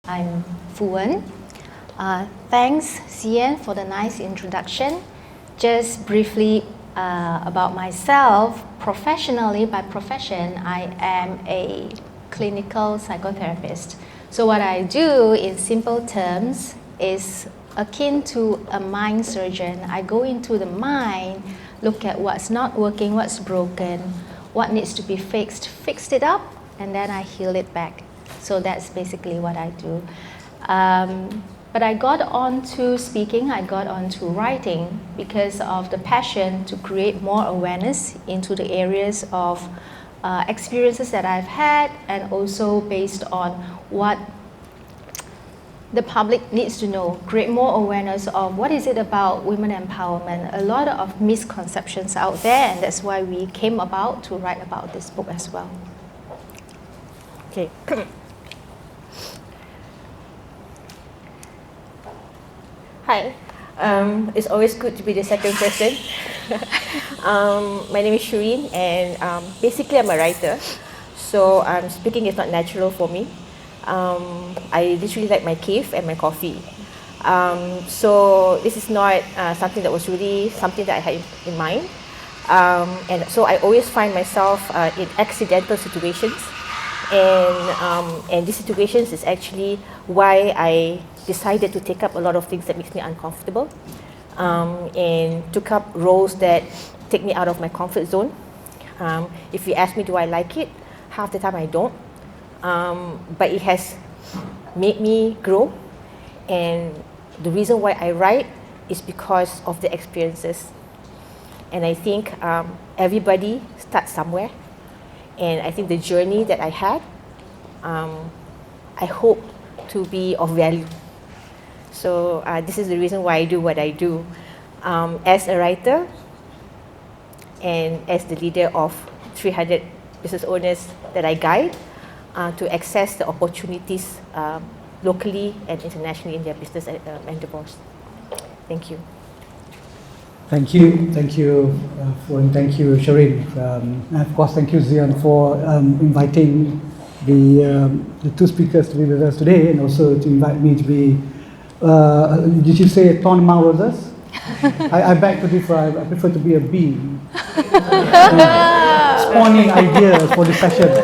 I'm Fuan. Thanks, Syireen, for the nice introduction. Just briefly about myself, professionally, by profession, I am a clinical psychotherapist. So what I do, in simple terms, is akin to a mind surgeon. I go into the mind, look at what's not working, what's broken, what needs to be fixed, fixed it up, and then I heal it back. So that's basically what I do. But I got on to speaking, I got on to writing because of the passion to create more awareness into the areas of experiences that I've had, and also based on what the public needs to know, create more awareness of what is it about women empowerment. A lot of misconceptions out there, and that's why we came about to write about this book as well. Okay. Hi, it's always good to be the second person. My name is Syireen, and basically I'm a writer, so speaking is not natural for me. I literally like my cave and my coffee. So this is not something that was really something that I had in mind. And so I always find myself in accidental situations, and these situations is actually why I decided to take up a lot of things that makes me uncomfortable, and took up roles that take me out of my comfort zone. If you ask me, do I like it? Half the time I don't. But it has made me grow, and the reason why I write is because of the experiences. And I think everybody starts somewhere, and I think the journey that I had, I hope to be of value. So this is the reason why I do what I do. As a writer and as the leader of 300 business owners that I guide to access the opportunities locally and internationally in their business endeavors. Thank you. Thank you, Fuan. Thank you, Syireen. And of course, thank you, Zian, for inviting the two speakers to be with us today, and also to invite me to be. Did you say Thorn among roses? I beg to differ. I prefer to be a bee, spawning ideas for this session.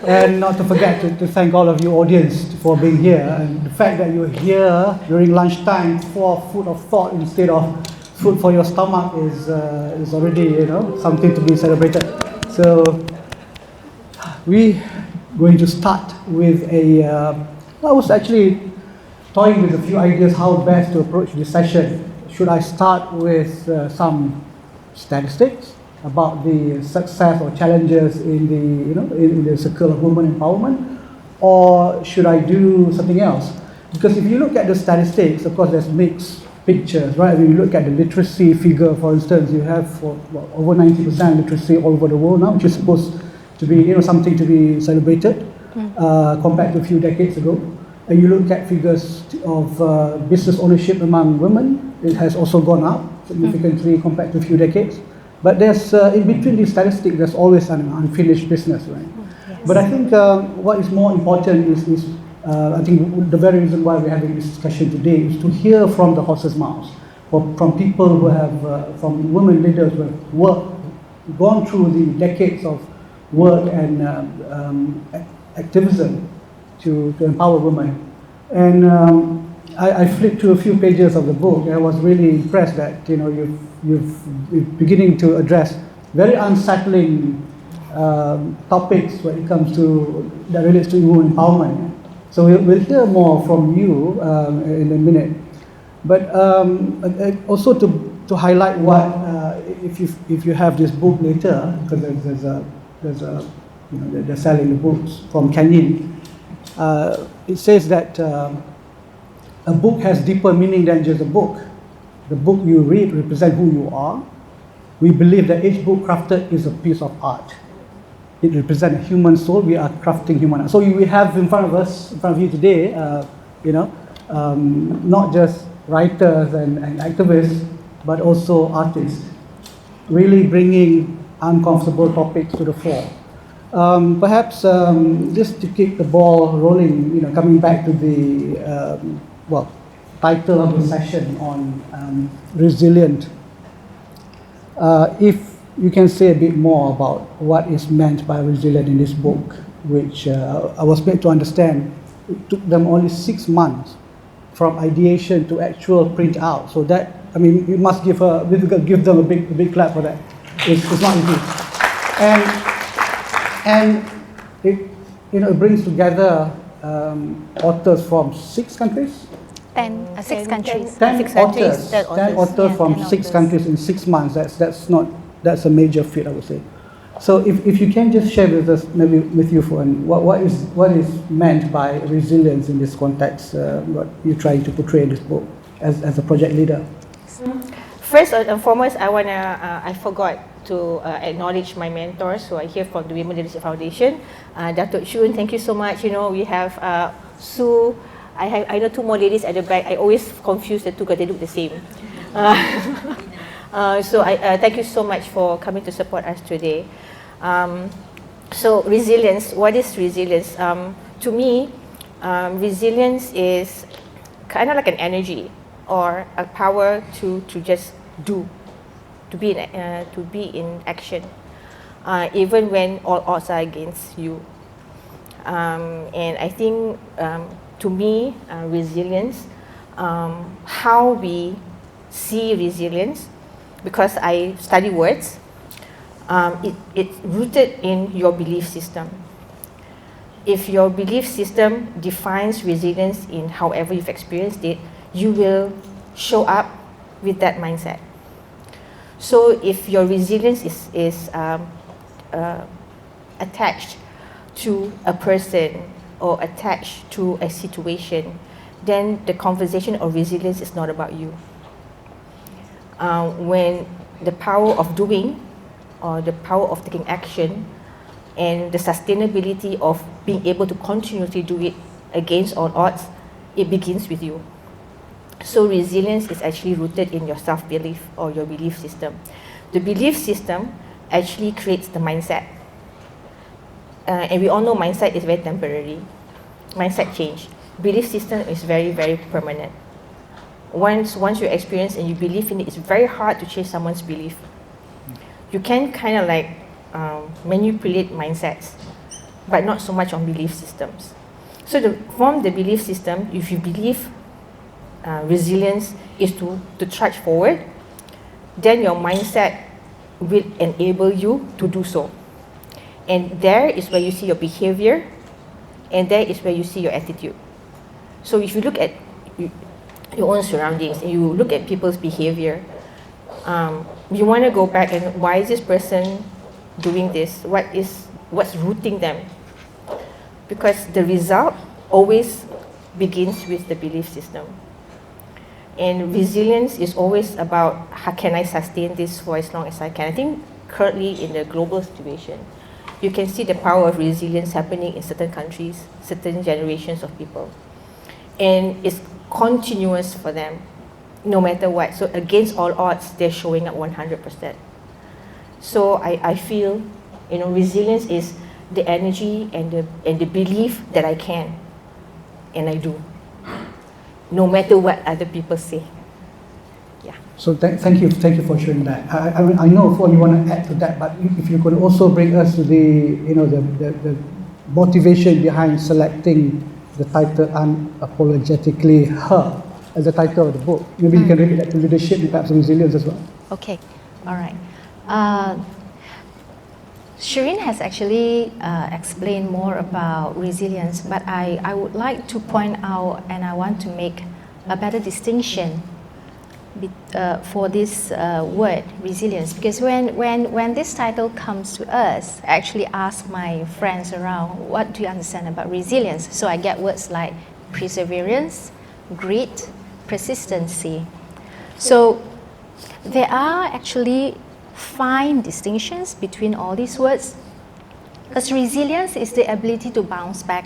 And not to forget to thank all of you audience for being here, and the fact that you're here during lunchtime for food of thought instead of food for your stomach is already something to be celebrated. So we're going to start with I was actually toying with a few ideas how best to approach this session. Should I start with some statistics about the success or challenges in the in the circle of women empowerment, or should I do something else? Because if you look at the statistics, of course, there's mixed pictures, right? When you look at the literacy figure, for instance, you have over 90% literacy all over the world now, which is supposed to be something to be celebrated compared to a few decades ago. And you look at figures of business ownership among women, it has also gone up significantly compared to a few decades. But there's in between these statistics, there's always an unfinished business, right? Yes. But I think what is more important is I think the very reason why we're having this discussion today is to hear from the horse's mouth, or from people who have, from women leaders who have gone through the decades of work and activism to empower women. And I flipped through a few pages of the book, and I was really impressed that you're beginning to address very unsettling topics when it comes to that relates to women empowerment. So we'll hear more from you in a minute. But also to highlight what if you have this book later, because they're selling the books from Canyon. It says that a book has deeper meaning than just a book. The book you read represents who you are. We believe that each book crafted is a piece of art. It represents a human soul. We are crafting human art. So we have in front of you today, not just writers and activists, but also artists, really bringing uncomfortable topics to the fore. Perhaps just to keep the ball rolling, coming back to the title of the session on resilient. If you can say a bit more about what is meant by resilient in this book, which I was made to understand, it took them only 6 months from ideation to actual print out. So that, you must give them a big clap for that. It's not easy, and it brings together authors from 6 countries. 6 countries. 10 authors. 10 authors from 10 6 authors. countries in 6 months. That's a major feat, I would say. So if you can just share with us, maybe with you, Fuan, what is meant by resilience in this context, what you're trying to portray in this book as a project leader? First and foremost, I forgot to acknowledge my mentors who are here from the Women Leadership Foundation. Datuk Shun, thank you so much. We have Sue. I know 2 more ladies at the back. I always confuse the two because they look the same. So I thank you so much for coming to support us today. So resilience, what is resilience? To me, resilience is kind of like an energy or a power to just do, to be in action, even when all odds are against you. And I think to me, resilience, how we see resilience, because I study words, it's rooted in your belief system. If your belief system defines resilience in however you've experienced it, you will show up with that mindset. So if your resilience is attached to a person or attached to a situation, then the conversation of resilience is not about you. When the power of doing or the power of taking action and the sustainability of being able to continuously do it against all odds, it begins with you. So resilience is actually rooted in your self-belief or your belief system. The belief system actually creates the mindset. And we all know mindset is very temporary. Mindset change. Belief system is very, very permanent. Once you experience and you believe in it, it's very hard to change someone's belief. You can kind of like manipulate mindsets, but not so much on belief systems. So from the belief system, if you believe resilience is to trudge forward, then your mindset will enable you to do so. And there is where you see your behavior, and there is where you see your attitude. So if you look at your own surroundings and you look at people's behavior, you want to go back and why is this person doing this? What's rooting them? Because the result always begins with the belief system. And resilience is always about how can I sustain this for as long as I can. I think currently in the global situation, you can see the power of resilience happening in certain countries, certain generations of people. And it's continuous for them, no matter what. So against all odds, they're showing up 100%. So I feel, resilience is the energy and the belief that I can, and I do, no matter what other people say. Yeah. So thank you for sharing that. I know you want to add to that, but if you could also bring us to the motivation behind selecting the title "Unapologetically Her" as the title of the book. Maybe you can relate that to leadership and perhaps resilience as well. Okay, all right. Syireen has actually explained more about resilience, but I would like to point out and I want to make a better distinction for this word, resilience. Because when this title comes to us, I actually ask my friends around, what do you understand about resilience? So I get words like perseverance, grit, persistency. So there are actually fine distinctions between all these words, because resilience is the ability to bounce back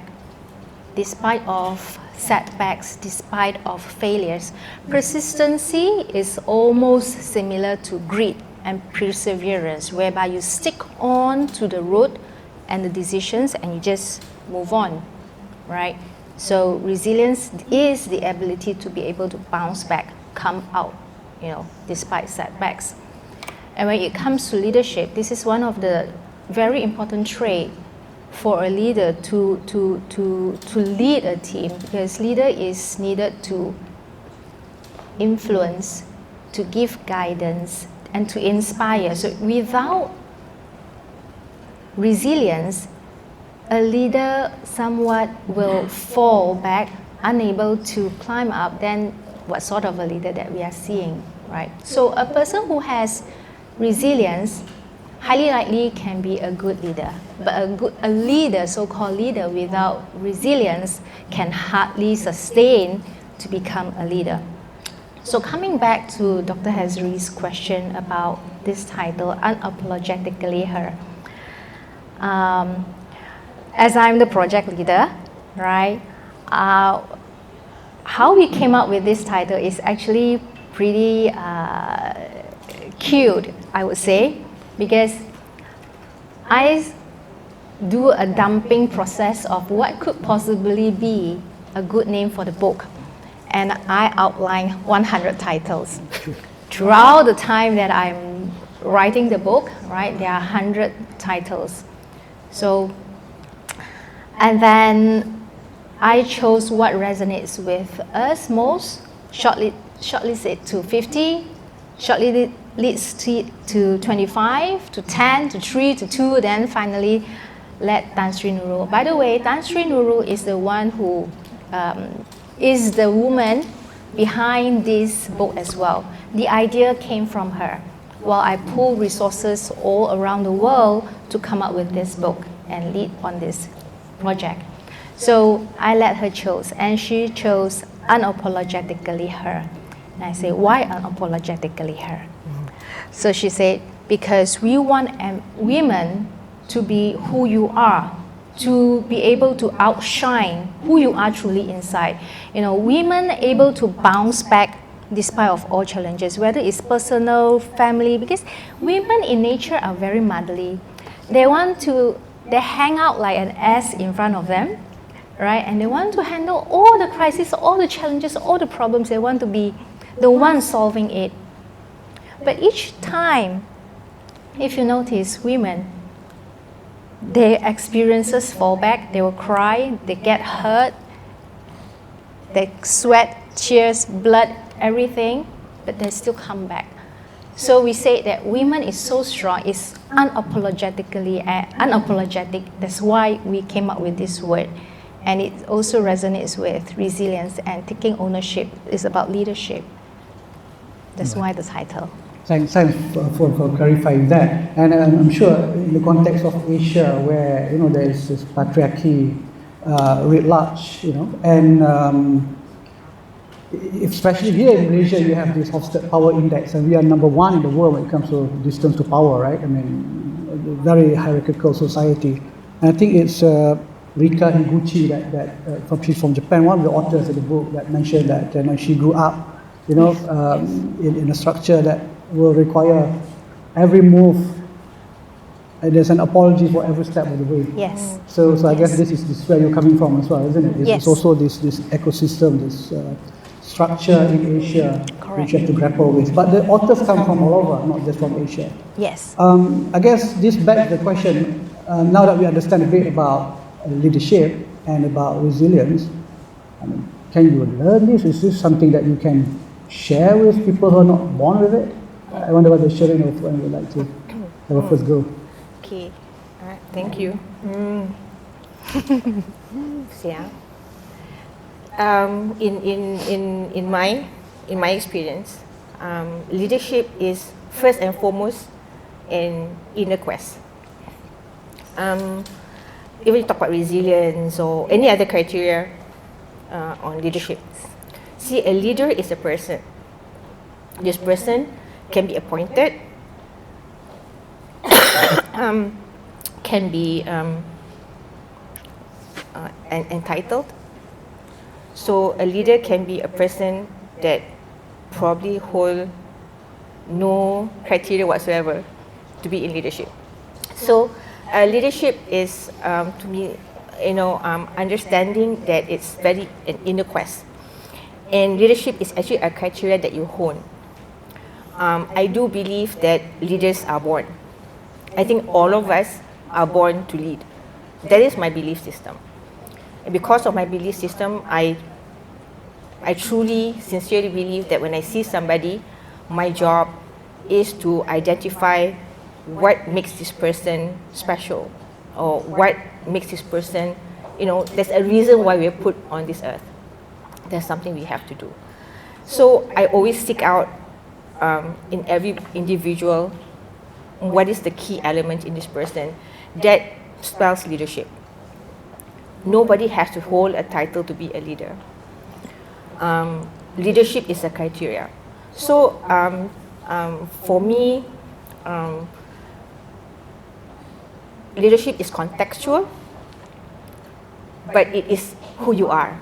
despite of setbacks, despite of failures. Persistency is almost similar to grit and perseverance, whereby you stick on to the road and the decisions, and you just move on, right? So resilience is the ability to be able to bounce back, come out, despite setbacks. And when it comes to leadership, this is one of the very important traits for a leader to lead a team, because leader is needed to influence, to give guidance, and to inspire. So without resilience, a leader somewhat will fall back, unable to climb up. Then what sort of a leader that we are seeing, right? So a person who has resilience highly likely can be a good leader, but a leader, so-called leader without resilience, can hardly sustain to become a leader. So coming back to Dr. Hazri's question about this title, Unapologetically Her. As I'm the project leader, right, how we came up with this title is actually pretty cute, I would say, because I do a dumping process of what could possibly be a good name for the book, and I outline 100 titles. Throughout the time that I'm writing the book, right, there are 100 titles. So, and then I chose what resonates with us most, shortlist it to 50, shortlist it to 25, to 10, to 3, to 2, then finally let Tan Sri Nurul. By the way, Tan Sri Nurul is the one who is the woman behind this book as well. The idea came from her, while I pulled resources all around the world to come up with this book and lead on this project. So I let her choose, and she chose Unapologetically Her. And I say, why unapologetically her? So she said, because we want women to be who you are, to be able to outshine who you are truly inside. Women able to bounce back despite of all challenges, whether it's personal, family, because women in nature are very motherly. They hang out like an S in front of them, right? And they want to handle all the crises, all the challenges, all the problems. They want to be the one solving it. But each time, if you notice, women, their experiences fall back, they will cry, they get hurt, they sweat, tears, blood, everything, but they still come back. So we say that women is so strong, it's unapologetic. That's why we came up with this word. And it also resonates with resilience and taking ownership. It's about leadership. That's why the title. Thanks for clarifying that. And I'm sure in the context of Asia, where there is this patriarchy writ large, and especially here in Malaysia, you have this Hofstede Power Index, and we are number one in the world when it comes to distance to power, right? I mean, a very hierarchical society. And I think it's Rika Higuchi she's from Japan, one of the authors of the book, that mentioned that she grew up, in a structure that will require every move, and there's an apology for every step of the way. Yes. So I guess this is where you're coming from as well, isn't it? Yes. It's also this ecosystem, this structure in Asia, Correct. which you have to grapple with. But the authors come from all over, not just from Asia. Yes. I guess this begs the question, now that we understand a bit about leadership and about resilience, can you learn this? Is this something that you can share with people who are not born with it? I wonder whether Syireen or Fuan would like to have a first go. Okay, all right, thank you. In my experience, leadership is first and foremost an inner quest. If we talk about resilience or any other criteria on leadership, see, a leader is a person. This person can be appointed, can be entitled. So a leader can be a person that probably hold no criteria whatsoever to be in leadership. So leadership is, to me, understanding that it's very an inner quest. And leadership is actually a criteria that you hone. I do believe that leaders are born. I think all of us are born to lead. That is my belief system. And because of my belief system, I truly, sincerely believe that when I see somebody, my job is to identify what makes this person special, or what makes this person, there's a reason why we're put on this earth. There's something we have to do. So I always seek out in every individual what is the key element in this person that spells leadership. Nobody has to hold a title to be a leader. Leadership is a criteria. So for me, leadership is contextual, but it is who you are.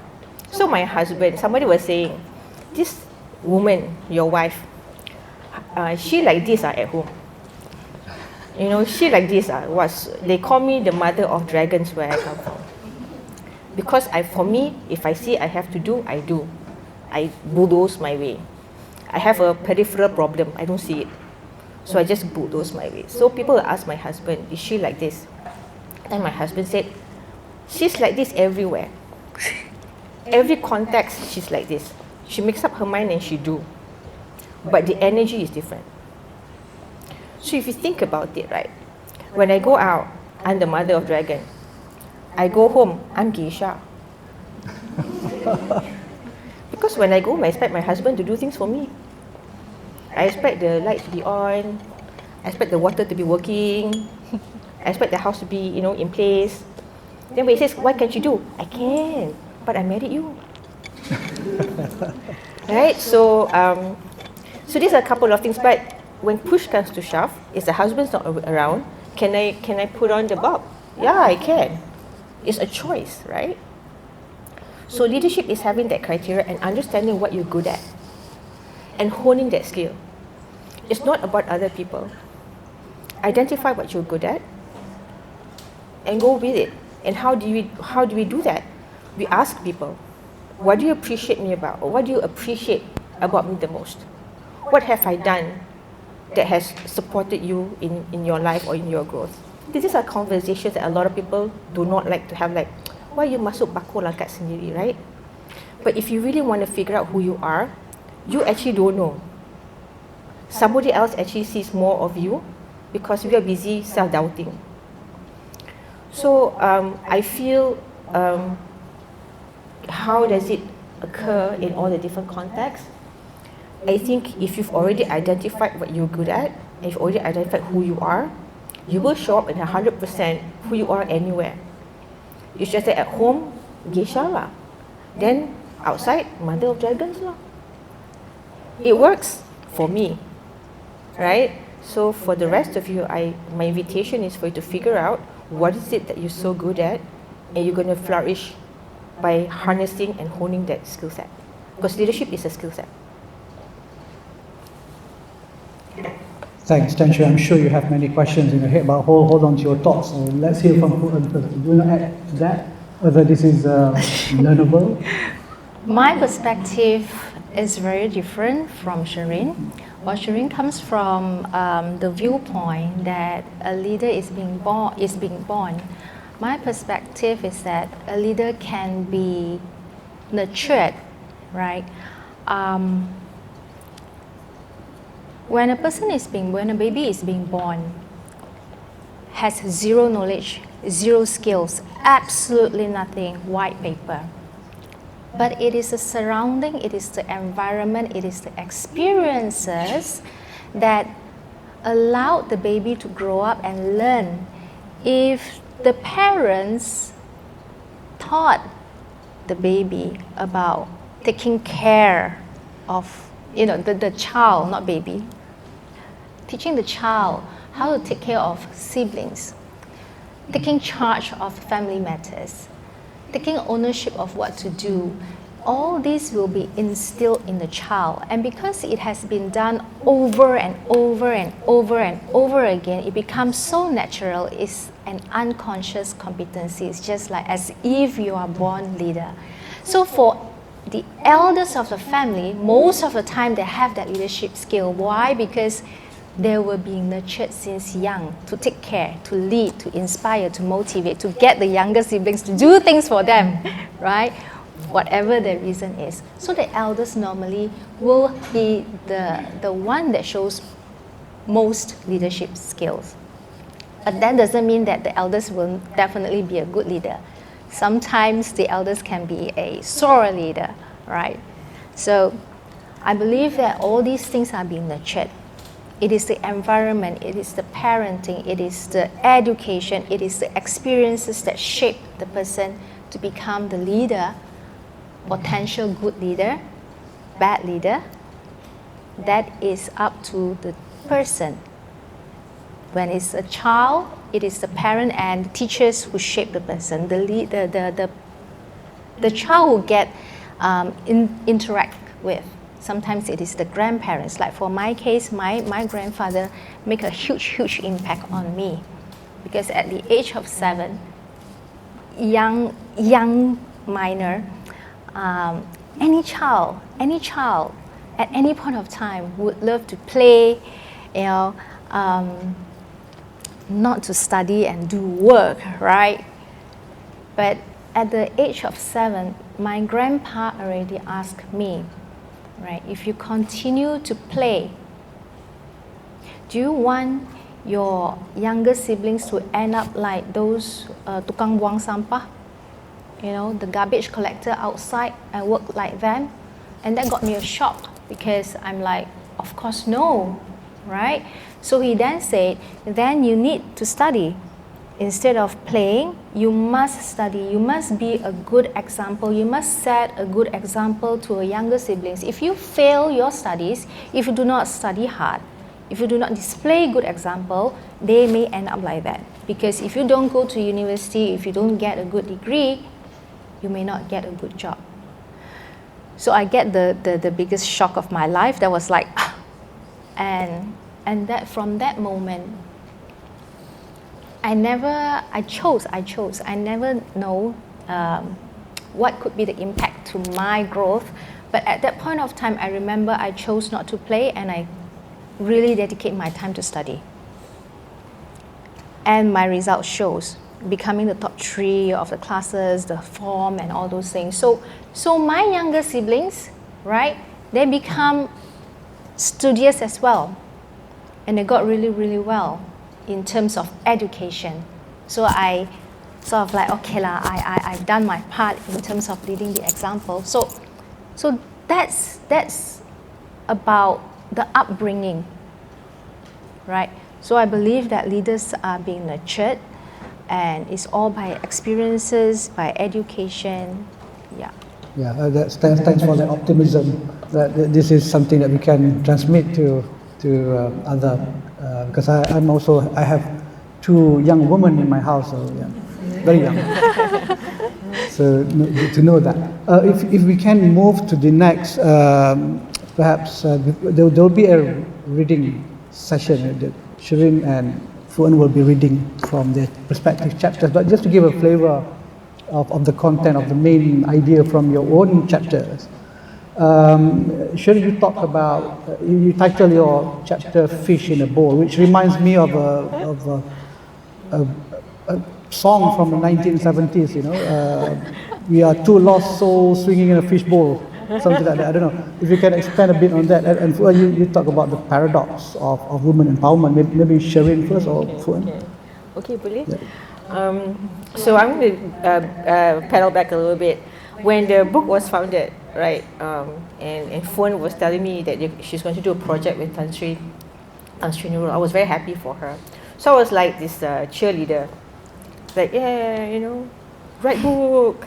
So my husband, somebody was saying, this woman, your wife, she like this at home. She like this. They call me the mother of dragons where I come from. Because for me, if I see I have to do, I do. I bulldoze my way. I have a peripheral problem. I don't see it. So I just bulldoze my way. So people ask my husband, is she like this? And my husband said, she's like this everywhere. Every context, she's like this. She makes up her mind and she do. But the energy is different. So if you think about it, right? When I go out, I'm the mother of dragon. I go home, I'm geisha. Because when I go home, I expect my husband to do things for me. I expect the lights to be on. I expect the water to be working. I expect the house to be, in place. Then when he says, why can't you do? I can, but I married you. Right? So these are a couple of things. But when push comes to shove, if the husband's not around, can I put on the bulb? Yeah, I can. It's a choice, right? So leadership is having that criteria and understanding what you're good at and honing that skill. It's not about other people. Identify what you're good at and go with it. And how do we do that? We ask people, what do you appreciate me about? Or what do you appreciate about me the most? What have I done that has supported you in your life or in your growth? These are conversations that a lot of people do not like to have, like, why you masuk bakul kat sendiri, right? But if you really want to figure out who you are, you actually don't know. Somebody else actually sees more of you because we are busy self-doubting. So I feel, how does it occur in all the different contexts? I think if you've already identified what you're good at, and you've already identified who you are, you will show up in 100% who you are anywhere. It's just that at home, geisha lah. Then outside, mother of dragons lah. It works for me, right? So for the rest of you, my invitation is for you to figure out what is it that you're so good at, and you're going to flourish by harnessing and honing that skill set. Because leadership is a skill set. Thanks, Tan Shui. I'm sure you have many questions in your head, but hold on to your thoughts. So let's hear from Puan first. Do you want to add to that? Whether this is learnable? My perspective is very different from Syireen. Well, Syireen comes from the viewpoint that a leader is being born. My perspective is that a leader can be nurtured, right? When a baby is being born, has zero knowledge, zero skills, absolutely nothing, white paper. But it is the surrounding, it is the environment, it is the experiences that allowed the baby to grow up and learn. If the parents taught the baby about taking care of, the child, not baby, teaching the child how to take care of siblings, taking charge of family matters, taking ownership of what to do, all this will be instilled in the child. And because it has been done over and over and over and over again, it becomes so natural. It's an unconscious competency. It's just like as if you are born leader. So for the elders of the family, most of the time they have that leadership skill. Why? Because they were being nurtured since young to take care, to lead, to inspire, to motivate, to get the younger siblings to do things for them, right? Whatever the reason is. So the elders normally will be the one that shows most leadership skills. But that doesn't mean that the elders will definitely be a good leader. Sometimes the elders can be a sore leader, right? So I believe that all these things are being nurtured. It is the environment, it is the parenting, it is the education, it is the experiences that shape the person to become the leader, potential good leader, bad leader. That is up to the person. When it's a child, it is the parent and teachers who shape the person. The child will get interact with. Sometimes it is the grandparents. Like for my case, my grandfather make a huge impact on me, because at the age of 7, young minor, any child at any point of time would love to play, not to study and do work, right? But at the age of 7, my grandpa already asked me, right, if you continue to play, do you want your younger siblings to end up like those tukang buang sampah, the garbage collector outside, and work like them? And that got me a shock, because I'm like, of course no, right? So he then said, then you need to study. Instead of playing, you must study. You must be a good example. You must set a good example to your younger siblings. If you fail your studies, if you do not study hard, if you do not display good example, they may end up like that. Because if you don't go to university, if you don't get a good degree, you may not get a good job. So I get the biggest shock of my life. That was like, and that from that moment, I chose. I never know what could be the impact to my growth. But at that point of time, I remember I chose not to play, and I really dedicate my time to study. And my result shows, becoming the top 3 of the classes, the form, and all those things. So my younger siblings, right, they become studious as well. And they got really, really well in terms of education. So I sort of like, okay lah, I've done my part in terms of leading the example. So that's about the upbringing, right? So I believe that leaders are being nurtured, and it's all by experiences, by education, yeah. Yeah, thanks for the optimism that this is something that we can transmit to other, because I have 2 young women in my house, so yeah, very young. So to know that. If we can move to the next, perhaps there will be a reading session that Syireen and Fuan will be reading from their respective chapters, but just to give a flavor of the content of the main idea from your own chapters. Syireen, you talk about, you title your chapter "Fish in a Bowl," which reminds me of a song from the 1970s. We are 2 lost souls swinging in a fish bowl, something like that. I don't know if you can expand a bit on that. And Fuan, you talk about the paradox of women empowerment. Maybe Syireen first or Fuan. Okay, boleh. Yeah. So I'm going to pedal back a little bit. When the book was founded, right, and Fuan was telling me that she's going to do a project with Tan Sri Nurul, I was very happy for her. So I was like this cheerleader, like, yeah, write book,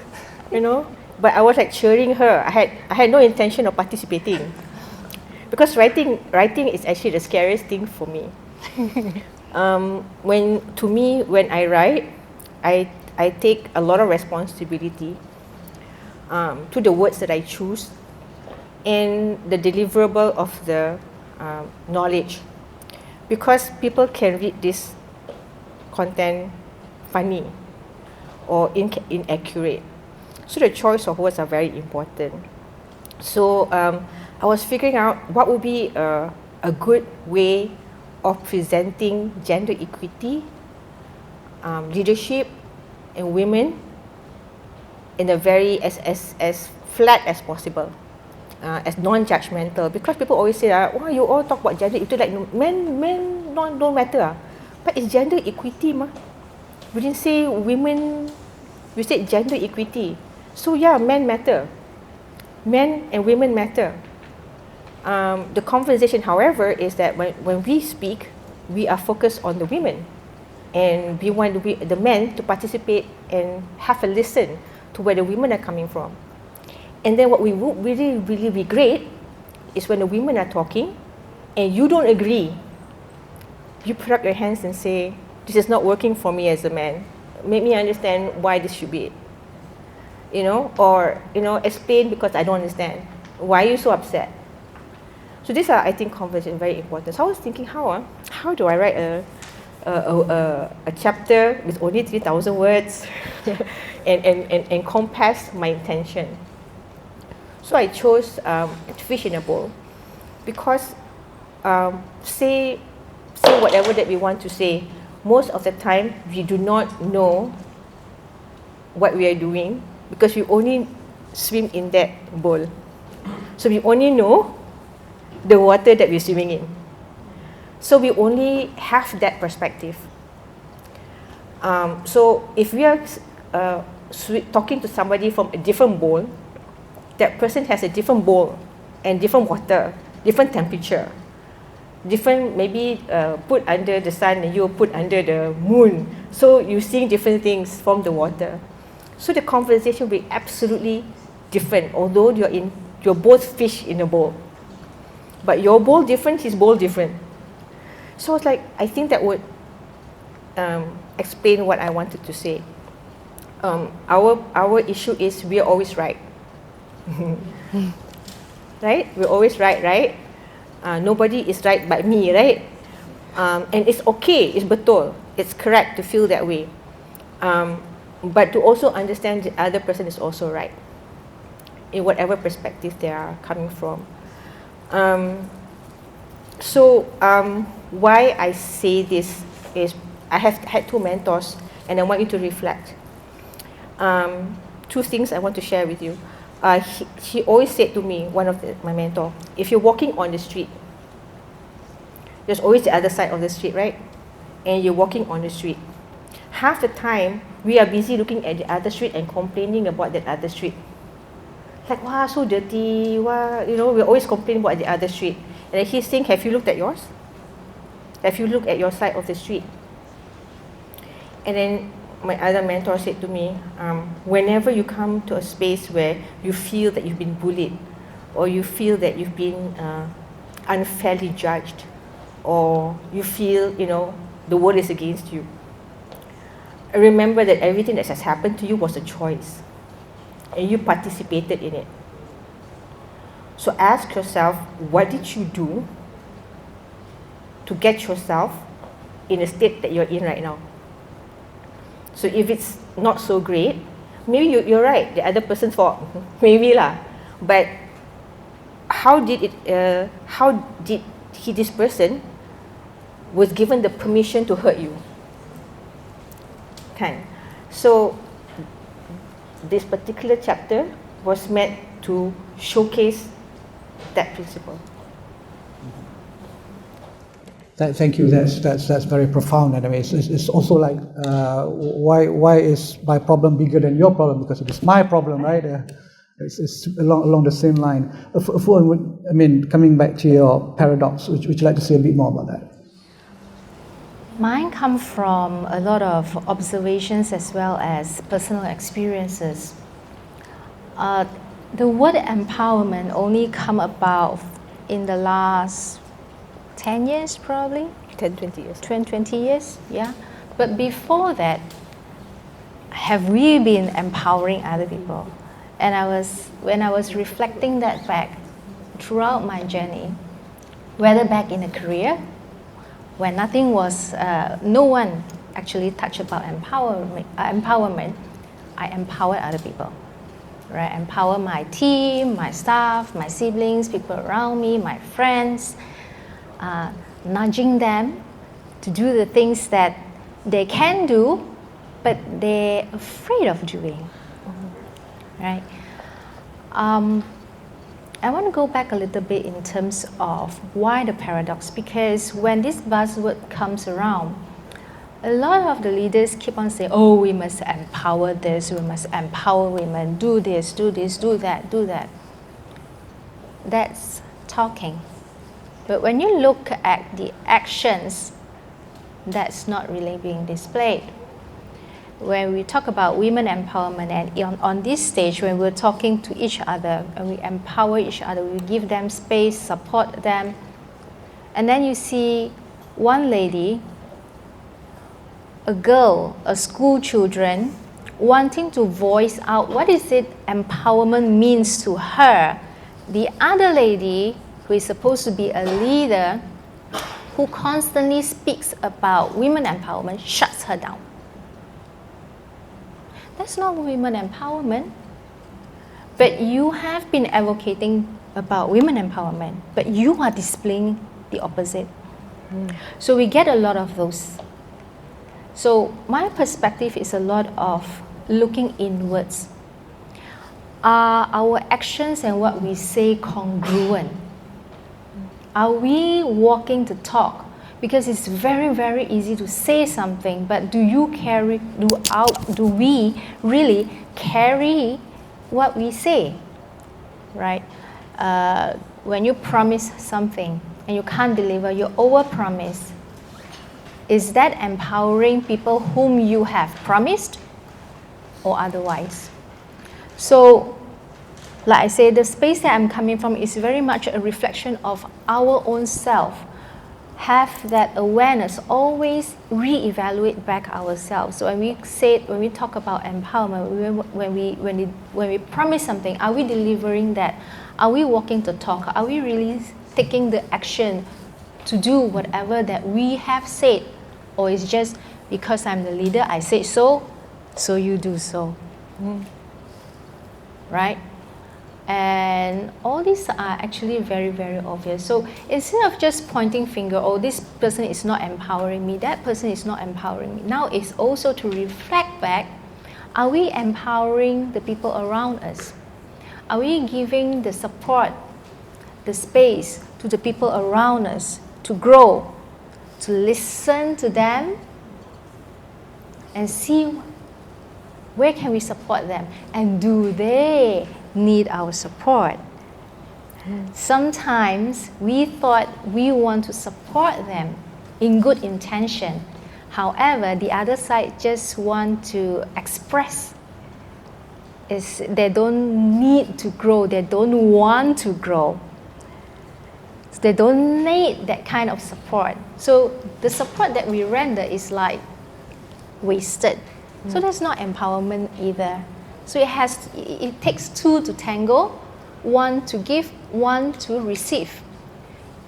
But I was like cheering her. I had no intention of participating, because writing is actually the scariest thing for me. When I write, I take a lot of responsibility. to the words that I choose, and the deliverable of the knowledge. Because people can read this content funny or inaccurate. So the choice of words are very important. So I was figuring out what would be a good way of presenting gender equity, leadership, and women in a very as flat as possible, as non-judgmental. Because people always say, "Why you all talk about gender equity like men don't matter?" But it's gender equity, ma. We didn't say women. We said gender equity. So yeah, men matter. Men and women matter. The conversation, however, is that when we speak, we are focused on the women, and we want the men to participate and have a listen to where the women are coming from. And then what we would really, really regret is when the women are talking and you don't agree. You put up your hands and say, "This is not working for me as a man. Make me understand why this should be it." Or explain because I don't understand. Why are you so upset? So these are, I think, conversations very important. So I was thinking, how do I write a chapter with only 3,000 words and compass my intention? So I chose fish in a bowl because say whatever that we want to say, most of the time we do not know what we are doing because we only swim in that bowl. So we only know the water that we're swimming in. So we only have that perspective. So if we are talking to somebody from a different bowl, that person has a different bowl and different water, different temperature, different maybe put under the sun and you put under the moon. So you're seeing different things from the water. So the conversation will be absolutely different, although you're both fish in a bowl. But your bowl different, his bowl different. So it's like, I think that would explain what I wanted to say. Our issue is we are always right. Right? We're always right? Nobody is right but me, right? And it's okay, it's betul, it's correct to feel that way. But to also understand the other person is also right in whatever perspective they are coming from. Why I say this is I have had two mentors and I want you to reflect. Two things I want to share with you. He always said to me, my mentor, if you're walking on the street, there's always the other side of the street, right? And you're walking on the street. Half the time, we are busy looking at the other street and complaining about that other street. Like, wow, so dirty, wow, we always complain about the other street. And he's saying, have you looked at yours? Have you looked at your side of the street? And then my other mentor said to me, whenever you come to a space where you feel that you've been bullied, or you feel that you've been unfairly judged, or you feel, the world is against you, remember that everything that has happened to you was a choice, and you participated in it. So ask yourself, what did you do to get yourself in the state that you're in right now? So if it's not so great, maybe you're right, the other person's fault, maybe lah. But how did this person was given the permission to hurt you? Kan? So this particular chapter was meant to showcase that principle. Thank you. That's very profound. And I mean, it's also like why is my problem bigger than your problem? Because it is my problem, right? It's along the same line. Coming back to your paradox, would you like to say a bit more about that? Mine come from a lot of observations as well as personal experiences. The word empowerment only come about in the last 10 years probably? 20 years. 20 years, yeah. But before that, have we been empowering other people? And when I was reflecting that back throughout my journey, whether back in a career, when nothing was, no one actually touched about empowerment, I empowered other people, right? Empower my team, my staff, my siblings, people around me, my friends, nudging them to do the things that they can do, but they're afraid of doing, right? I want to go back a little bit in terms of why the paradox, because when this buzzword comes around, a lot of the leaders keep on saying, oh, we must empower this, we must empower women, do this, do that, do that. That's talking. But when you look at the actions, that's not really being displayed. When we talk about women empowerment, and on this stage, when we're talking to each other and we empower each other, we give them space, support them, and then you see one lady, a girl, a school children, wanting to voice out what is it empowerment means to her. The other lady, who is supposed to be a leader, who constantly speaks about women empowerment, shuts her down. That's not women empowerment. But you have been advocating about women empowerment, but you are displaying the opposite. So we get a lot of those. So my perspective is a lot of looking inwards. Are our actions and what we say congruent? Are we walking the talk? Because it's very, very easy to say something, but do we really carry what we say, right? When you promise something and you can't deliver, you overpromise. Is that empowering people whom you have promised or otherwise? So, like I say, the space that I'm coming from is very much a reflection of our own self. Have that awareness, always re-evaluate back ourselves. So when we talk about empowerment, when we promise something, are we delivering that? Are we walking the talk? Are we really taking the action to do whatever that we have said? Or is just because I'm the leader, I say so, so you do so. Right? And all these are actually very, very obvious. So instead of just pointing finger, oh, this person is not empowering me, that person is not empowering me. Now it's also to reflect back, are we empowering the people around us? Are we giving the support, the space to the people around us to grow, to listen to them and see where can we support them? And do they need our support? Sometimes we thought we want to support them in good intention. However, the other side just want to express is they don't need to grow, they don't want to grow. They don't need that kind of support. So the support that we render is like wasted. So that's not empowerment either. So it takes two to tango, one to give, one to receive.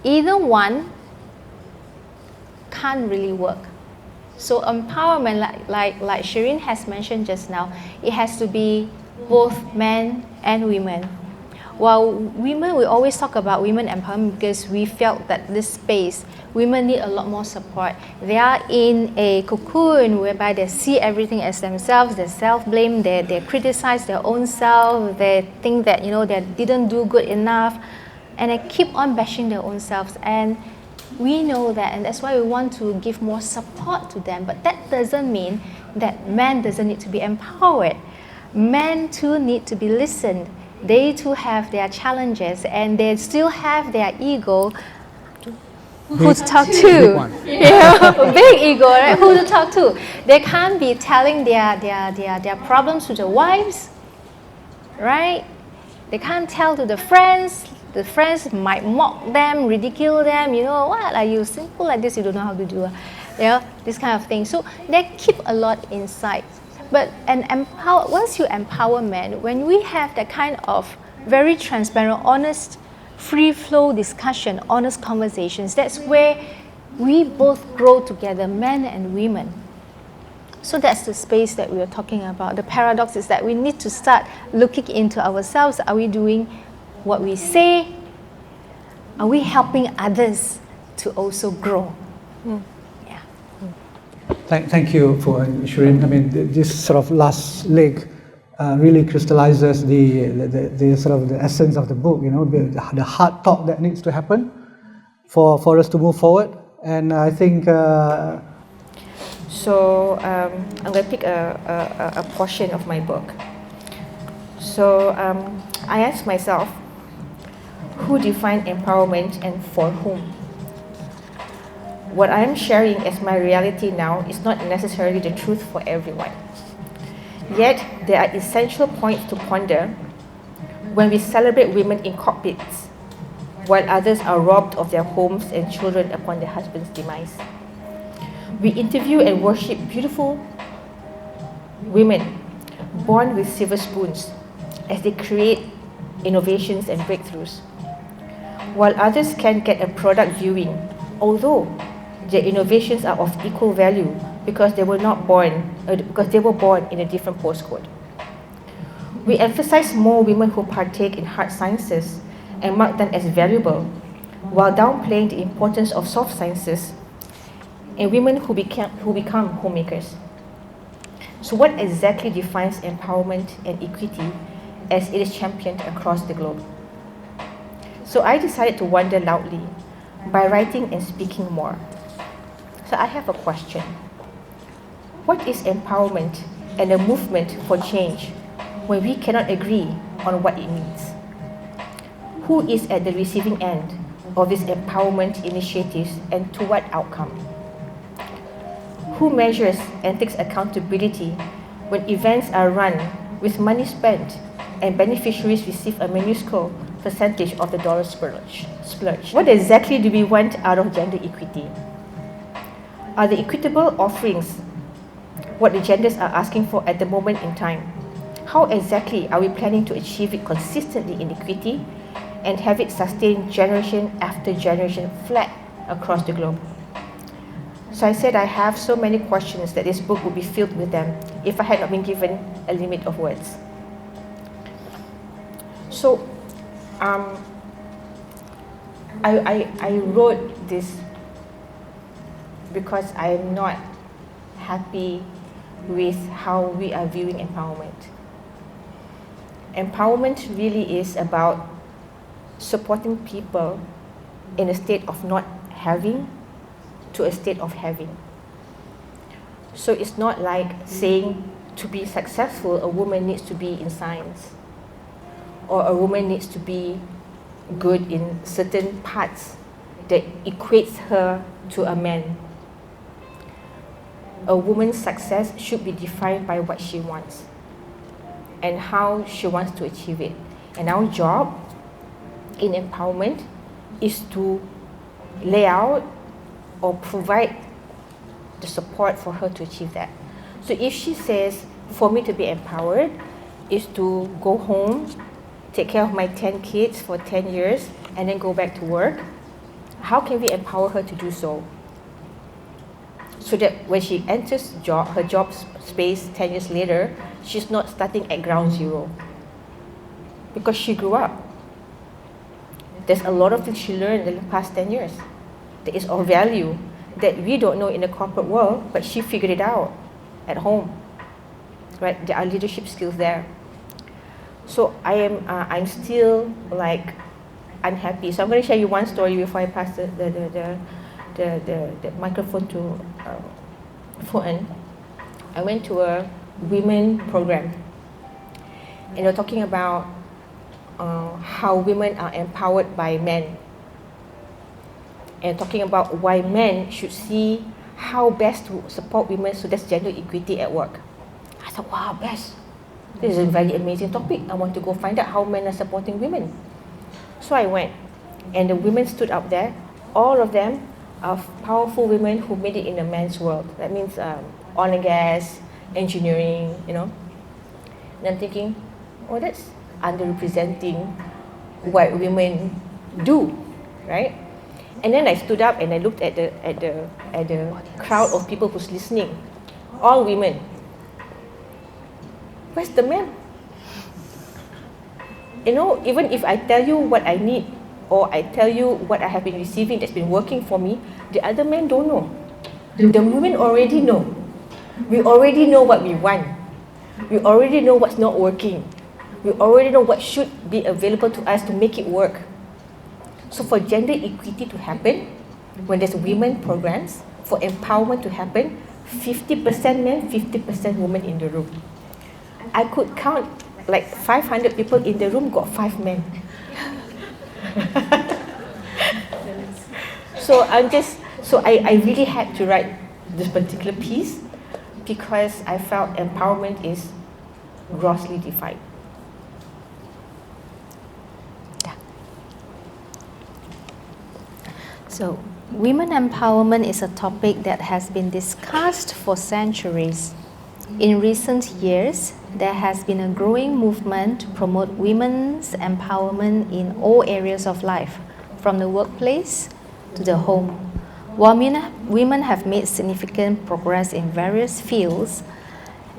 Either one can't really work. So empowerment, like Syireen has mentioned just now, it has to be both men and women. While women, we always talk about women empowerment because we felt that this space, women need a lot more support. They are in a cocoon whereby they see everything as themselves, they self-blame, they criticize their own self, they think that, they didn't do good enough, and they keep on bashing their own selves. And we know that, and that's why we want to give more support to them. But that doesn't mean that men doesn't need to be empowered. Men too need to be listened. They too have their challenges, and they still have their ego. Who to talk to? Big ego, right? Who to talk to? They can't be telling their problems to the wives, right? They can't tell to the friends. The friends might mock them, ridicule them. What are you simple like this? You don't know how to do, this kind of thing. So they keep a lot inside. once you empower men, when we have that kind of very transparent, honest, free flow discussion, honest conversations, that's where we both grow together, men and women. So that's the space that we are talking about. The paradox is that we need to start looking into ourselves. Are we doing what we say? Are we helping others to also grow? Yeah. Thank you for Syireen. I mean, this sort of last leg really crystallizes the sort of the essence of the book. You know, the hard talk that needs to happen for us to move forward. And I think. So I'm going to pick a portion of my book. So I asked myself, who defined empowerment and for whom? What I am sharing as my reality now is not necessarily the truth for everyone. Yet there are essential points to ponder when we celebrate women in cockpits, while others are robbed of their homes and children upon their husband's demise. We interview and worship beautiful women born with silver spoons as they create innovations and breakthroughs, while others can get a product viewing, although their innovations are of equal value because they were born in a different postcode. We emphasize more women who partake in hard sciences and mark them as valuable, while downplaying the importance of soft sciences and women who become homemakers. So what exactly defines empowerment and equity as it is championed across the globe? So I decided to wonder loudly by writing and speaking more. So I have a question. What is empowerment and a movement for change when we cannot agree on what it means? Who is at the receiving end of these empowerment initiatives and to what outcome? Who measures and takes accountability when events are run with money spent and beneficiaries receive a minuscule percentage of the dollar splurge? What exactly do we want out of gender equity? Are the equitable offerings what the genders are asking for at the moment in time? How exactly are we planning to achieve it consistently in equity and have it sustain generation after generation flat across the globe? So I said I have so many questions that this book would be filled with them if I had not been given a limit of words. So I wrote this because I am not happy with how we are viewing empowerment. Empowerment really is about supporting people in a state of not having to a state of having. So it's not like saying to be successful, a woman needs to be in science, or a woman needs to be good in certain parts that equates her to a man. A woman's success should be defined by what she wants and how she wants to achieve it. And our job in empowerment is to lay out or provide the support for her to achieve that. So if she says, for me to be empowered is to go home, take care of my 10 kids for 10 years, and then go back to work, how can we empower her to do so? So that when she enters her job space 10 years later, she's not starting at ground zero. Because she grew up. There's a lot of things she learned in the past 10 years that is of value that we don't know in the corporate world, but she figured it out at home. Right? There are leadership skills there. So I'm still like unhappy. So I'm going to share you one story before I pass the microphone to Fuan. I went to a women program, and they're talking about how women are empowered by men, and talking about why men should see how best to support women so there's gender equity at work. I thought, wow, best. This is a very amazing topic. I want to go find out how men are supporting women. So I went, and the women stood up there. All of them are powerful women who made it in a man's world. That means oil and gas, engineering, And I'm thinking, oh, that's underrepresenting what women do, right? And then I stood up and I looked at the crowd of people who's listening, all women. Where's the man? Even if I tell you what I need, or I tell you what I have been receiving that's been working for me, the other men don't know. The women already know. We already know what we want. We already know what's not working. We already know what should be available to us to make it work. So for gender equity to happen, when there's women programs, for empowerment to happen, 50% men, 50% women in the room. I could count like 500 people in the room, got 5 men. I really had to write this particular piece because I felt empowerment is grossly defined. So, women empowerment is a topic that has been discussed for centuries. In recent years, there has been a growing movement to promote women's empowerment in all areas of life, from the workplace to the home. While women have made significant progress in various fields,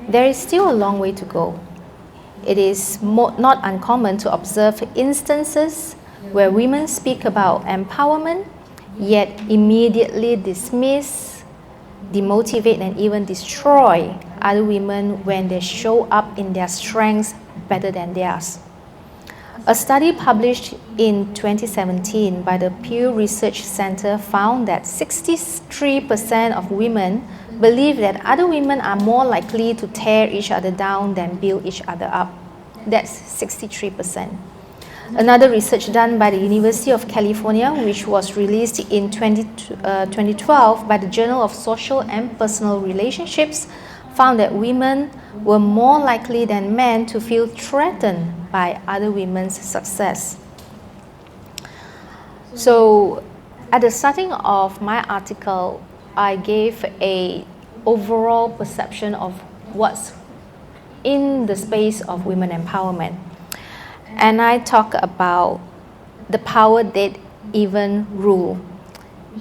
there is still a long way to go. It is not uncommon to observe instances where women speak about empowerment, yet immediately dismiss, demotivate, and even destroy other women when they show up in their strengths better than theirs. A study published in 2017 by the Pew Research Center found that 63% of women believe that other women are more likely to tear each other down than build each other up. That's 63%. Another research done by the University of California, which was released in 2012 by the Journal of Social and Personal Relationships, found that women were more likely than men to feel threatened by other women's success. So, at the starting of my article, I gave an overall perception of what's in the space of women empowerment. And I talk about the power that even rule,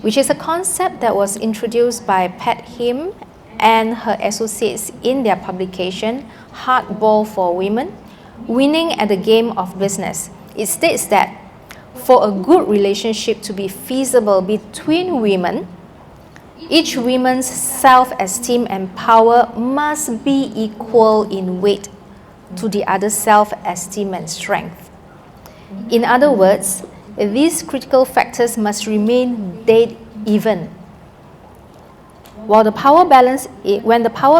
which is a concept that was introduced by Pat Him and her associates in their publication, Hardball for Women, Winning at the Game of Business. It states that for a good relationship to be feasible between women, each woman's self-esteem and power must be equal in weight to the other's self-esteem and strength. In other words, these critical factors must remain dead even. When the power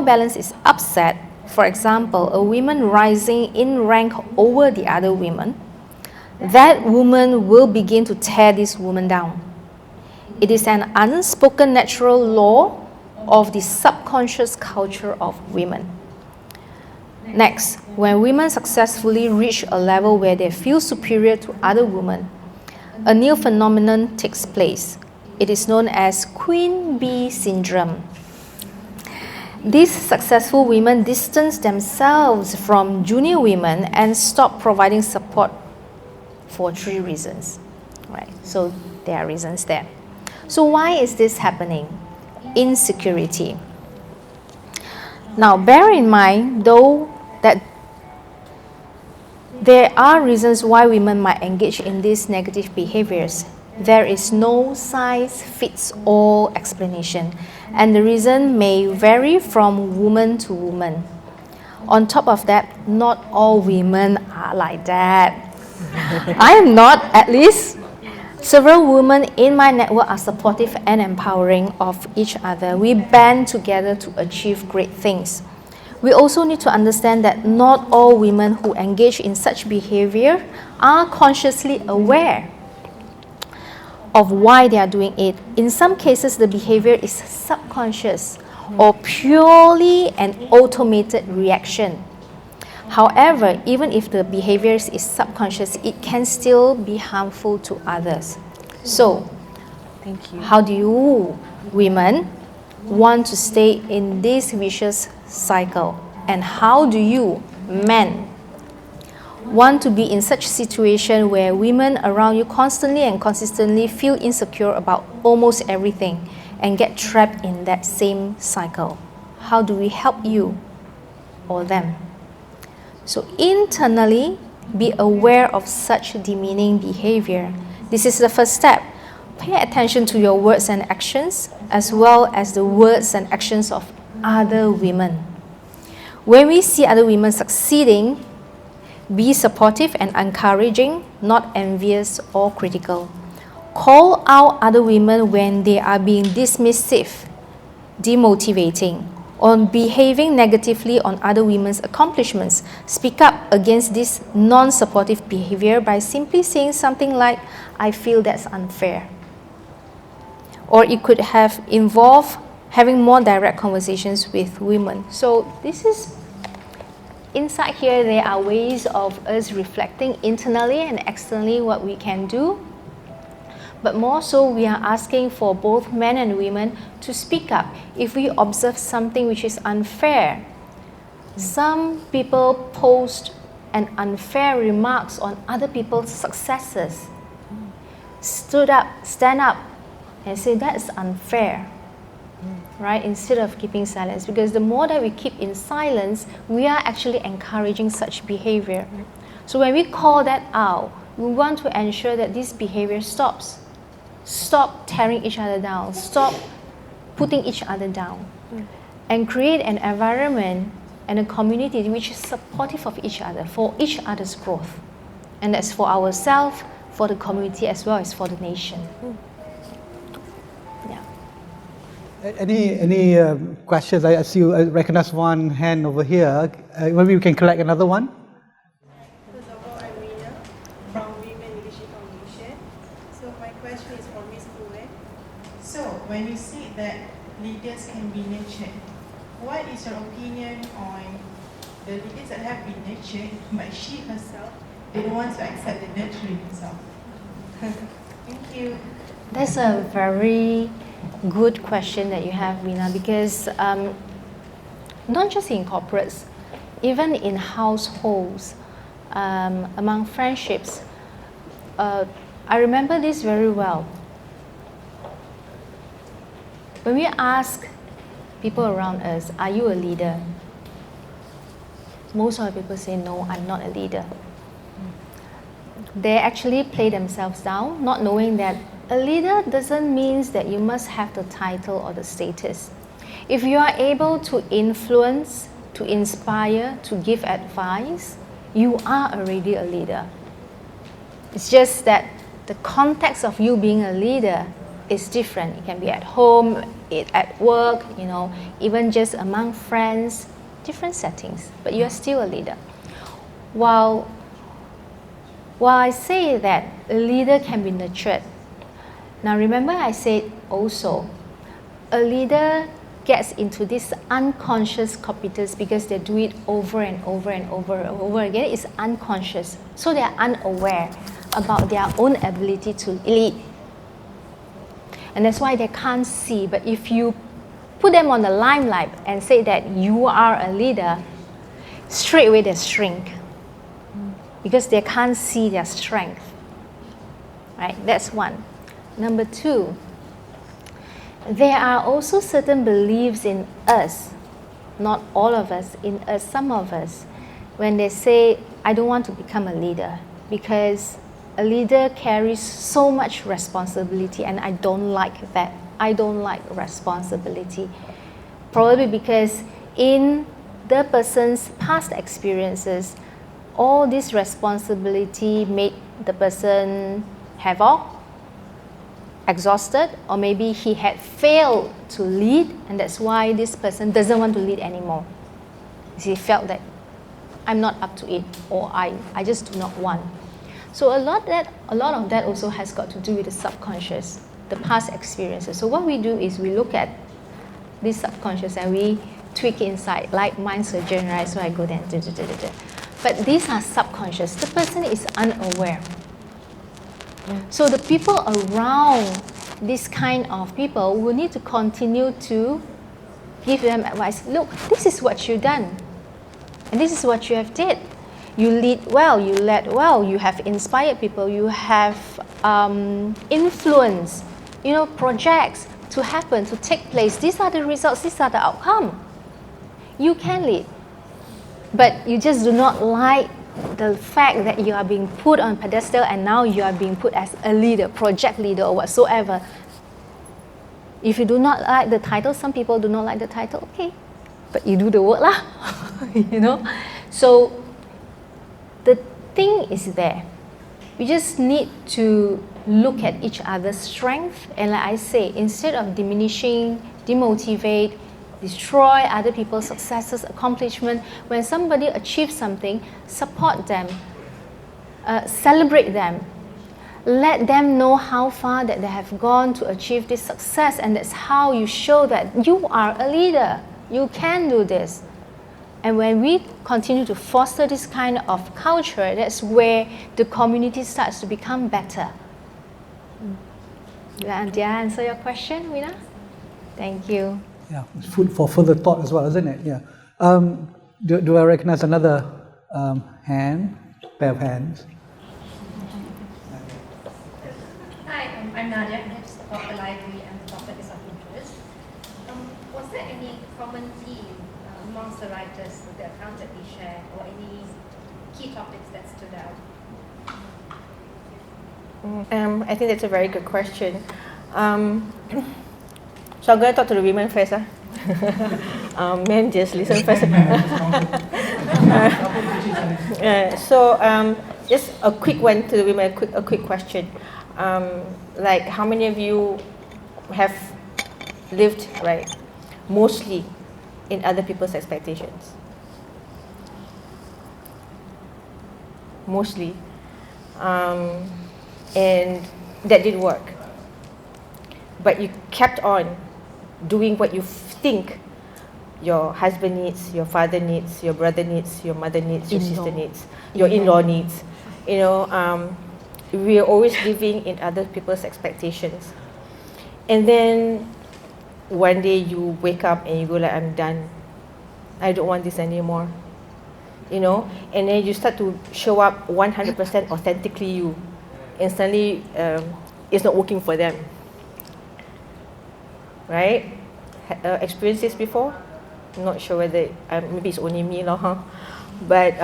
balance is upset, for example, a woman rising in rank over the other woman, that woman will begin to tear this woman down. It is an unspoken natural law of the subconscious culture of women. Next, when women successfully reach a level where they feel superior to other women, a new phenomenon takes place. It is known as Queen Bee syndrome. These successful women distance themselves from junior women and stop providing support for 3 reasons. Right? So there are reasons there. So why is this happening? Insecurity. Now bear in mind, though, that there are reasons why women might engage in these negative behaviors. There is no size-fits-all explanation, and the reason may vary from woman to woman. On top of that, not all women are like that. I am not, at least. Several women in my network are supportive and empowering of each other. We band together to achieve great things. We also need to understand that not all women who engage in such behavior are consciously aware of why they are doing it. In some cases, the behavior is subconscious or purely an automated reaction. However, even if the behavior is subconscious, it can still be harmful to others. So, how do you women want to stay in this vicious cycle? And how do you, men, want to be in such situation where women around you constantly and consistently feel insecure about almost everything and get trapped in that same cycle? How do we help you or them? So internally, be aware of such demeaning behavior. This is the first step. Pay attention to your words and actions, as well as the words and actions of other women. When we see other women succeeding, be supportive and encouraging, not envious or critical. Call out other women when they are being dismissive, demotivating, or behaving negatively on other women's accomplishments. Speak up against this non-supportive behavior by simply saying something like, "I feel that's unfair." Or it could have involved having more direct conversations with women. So this is, inside here, there are ways of us reflecting internally and externally what we can do. But more so, we are asking for both men and women to speak up if we observe something which is unfair. Some people post an unfair remarks on other people's successes. Stand up and say that's unfair, right? Instead of keeping silence, because the more that we keep in silence, we are actually encouraging such behavior. So when we call that out, we want to ensure that this behavior stops. Stop tearing each other down. Stop putting each other down. And create an environment and a community which is supportive of each other, for each other's growth. And that's for ourselves, for the community, as well as for the nation. Yeah. Any questions? I see you recognize one hand over here. Maybe we can collect another one. First of all, I'm Rina from Women Leadership Foundation. So my question is for Ms. Kueh. So when you say that leaders can be nurtured, what is your opinion on the leaders that have been nurtured, but she herself didn't want to accept the nurturing herself? Thank you. That's a very good question that you have, Rina, because not just in corporates, even in households, among friendships, I remember this very well. When we ask people around us, "Are you a leader?" Most of the people say, "No, I'm not a leader." They actually play themselves down, not knowing that a leader doesn't mean that you must have the title or the status. If you are able to influence, to inspire, to give advice, you are already a leader. It's just that the context of you being a leader is different. It can be at home, at work, even just among friends, different settings, but you are still a leader. While I say that a leader can be nurtured, now remember I said also, a leader gets into this unconscious competence because they do it over and over and over and over again. It's unconscious, so they are unaware about their own ability to lead. And that's why they can't see. But if you put them on the limelight and say that you are a leader, straight away they shrink because they can't see their strength. Right? That's one. Number two, there are also certain beliefs in us, not all of us, in us, some of us, when they say, "I don't want to become a leader because a leader carries so much responsibility and I don't like that. I don't like responsibility." Probably because in the person's past experiences, all this responsibility made the person havoc, exhausted, or maybe he had failed to lead, and that's why this person doesn't want to lead anymore. He felt that I'm not up to it, or I just do not want. So a lot of that also has got to do with the subconscious, the past experiences. So what we do is we look at this subconscious and we tweak inside, like mind surgeon, right? So I go there, but these are subconscious. The person is unaware. So the people around this kind of people will need to continue to give them advice. Look, this is what you've done, and this is what you have did. You lead well, you led well, you have inspired people, you have influenced, projects to happen, to take place. These are the results, these are the outcome. You can lead, but you just do not like the fact that you are being put on pedestal and now you are being put as a leader, project leader or whatsoever. If you do not like the title, some people do not like the title, okay, but you do the work lah, So the thing is there. We just need to look at each other's strength, and like I say, instead of diminishing, demotivate, destroy other people's successes, accomplishment, when somebody achieves something, support them, celebrate them, let them know how far that they have gone to achieve this success, and that's how you show that you are a leader, you can do this. And when we continue to foster this kind of culture, that's where the community starts to become better. Did I answer your question, Wina? Thank you. Yeah, it's food for further thought as well, isn't it? Yeah. Do I recognize another pair of hands? Hi, I'm Nadia, head of the library and the topic is of interest. Was there any common theme amongst the writers, the accounts that we share, or any key topics that stood out? I think that's a very good question. So I'm going to talk to the women first. Men just listen first. Just a quick one to the women, a quick question. Like, how many of you have lived, right, mostly in other people's expectations? Mostly. And that didn't work. But you kept on doing what you think your husband needs, your father needs, your brother needs, your mother needs, your sister needs, your in-law needs. We are always living in other people's expectations. And then one day you wake up and you go like, I'm done. I don't want this anymore. And then you start to show up 100% authentically you. And suddenly it's not working for them. Right? Experienced this before? I'm not sure whether maybe it's only me, but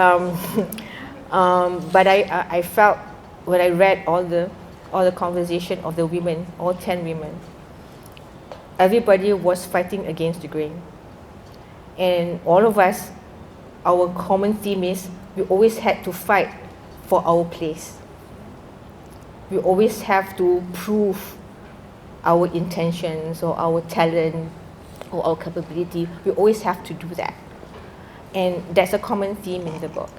I felt when I read all the conversation of the women, all 10 women, everybody was fighting against the grain, and all of us, our common theme is we always had to fight for our place. We always have to prove our intentions or our talent or our capability. We always have to do that. And that's a common theme in the book.